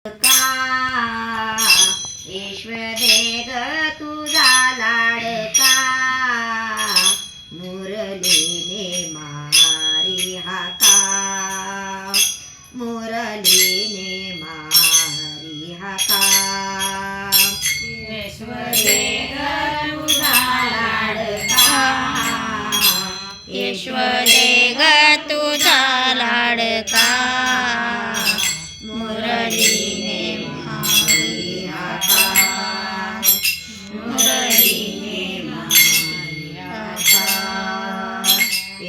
का ईश्वरे ग तुझा लाडका मुरलीने मारी हाका मुरलीने मारी हाका ईश्वरे ग तुझा लाडका ईश्वरे ग तुझा लाडका मुरलीने मारी हाका मुरलीने मारी हाका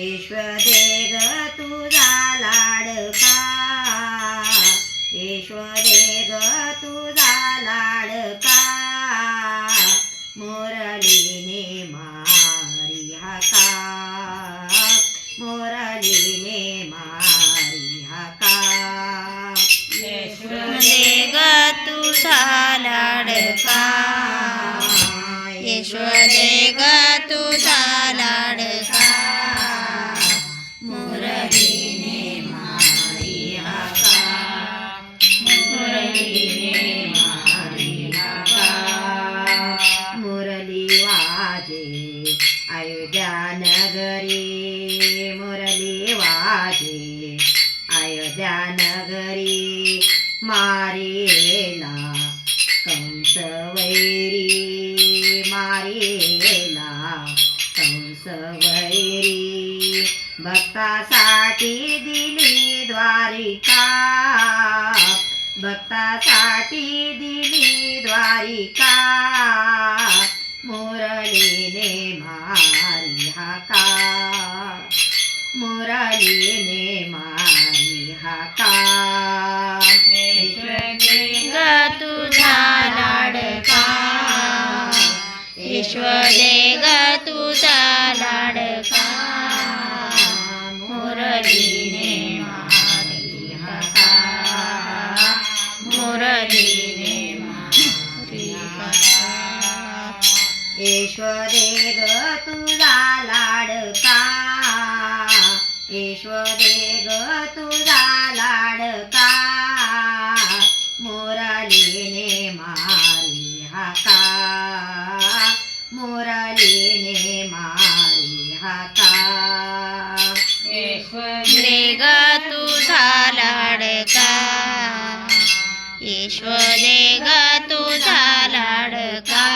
ईश्वरे ग तुझा लाडका ईश्वरे ग तुझा लाडका मुरलीने मारी हाका मुरलीने मारी हाका ईश्वरे ग तुझा लाडका ईश्वरे ग तुझा लाडका मुरलीने मारी हाका मुरलीने मारी हाका मुरली वाजे अयोध्या नगरी मुरली वाजे अयोध्या नगरी मारिला कंस वैरी मारिला कंस वैरी भक्तासाठी दिली द्वारिका भक्तासाठी दिली द्वारिका मुरलीने मारी हाका मुरलीने मारी हाका ईश्वरे ग तुझा लाडका ईश्वरे ग तुझा लाडका मुरलीने मारी हाका मुरलीने मारी हाका ईश्वरे ग तुझा लाडका ईश्वरे ग तुझा लाडका मुरलीने मारी हाका मुरलीने मारी हाका ईश्वरे ग तुझा लाडका ईश्वरे ग तुझा लाडका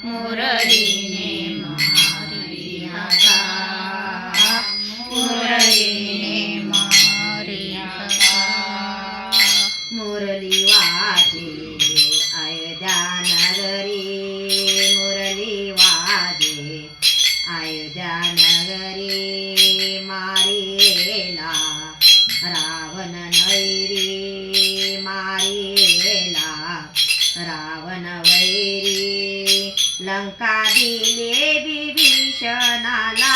मुरलीने मारी हाका मुरलीने मारी हाका मुरली वाजे अयोध्या नगरी मुरली वाजे अयोध्या नगरी मारिला रावण वैरी मारिला रावण वैरी लंका दिले विभीषणाला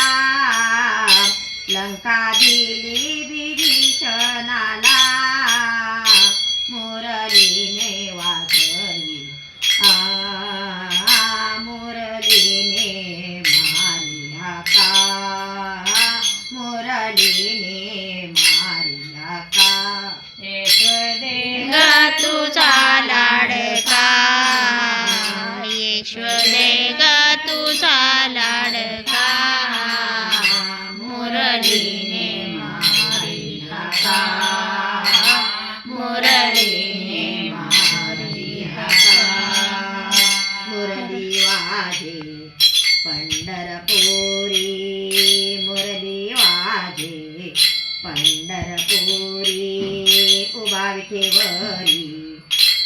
लंका दिली विभीषणाला मुरलीने वाजवी मुरलीने मारी हाका मुरलीने मारी हाका ईश्वरे ग तुझा लाडका ईश्वरे ग तुझा लाडका मुरलीने मारी हाका मुरलीने मारी हाका मुरली वाजे पंढरपुरी मुरली वाजे पंढरपुरी उभा विठेवरी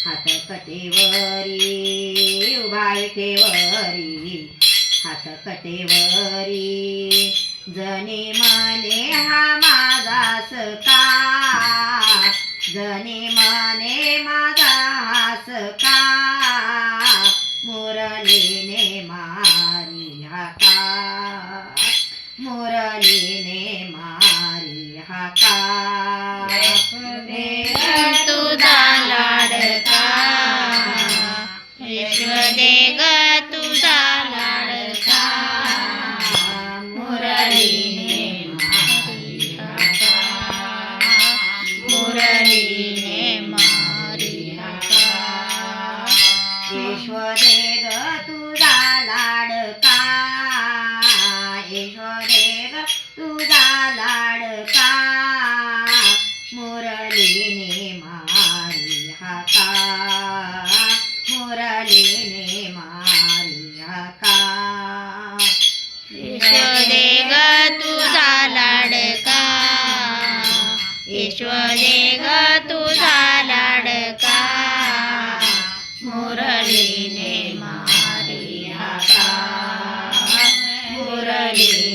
हात कटेवरी उभा विठेवरी हात कटेवरी जनी मने हा माझास का जनी मने माझास का मुरलीने मारी हाका मुरलीने मारी हाका ईश्वरे ग तुझा लाडका ईश्वरे ग तुझा लाडका मुरलीने मारी हाका मुरलीने मारी दे ग तुझा लाडका ईश्वरे ग तुझा लाडका मुरलीने मारी हाका मुरली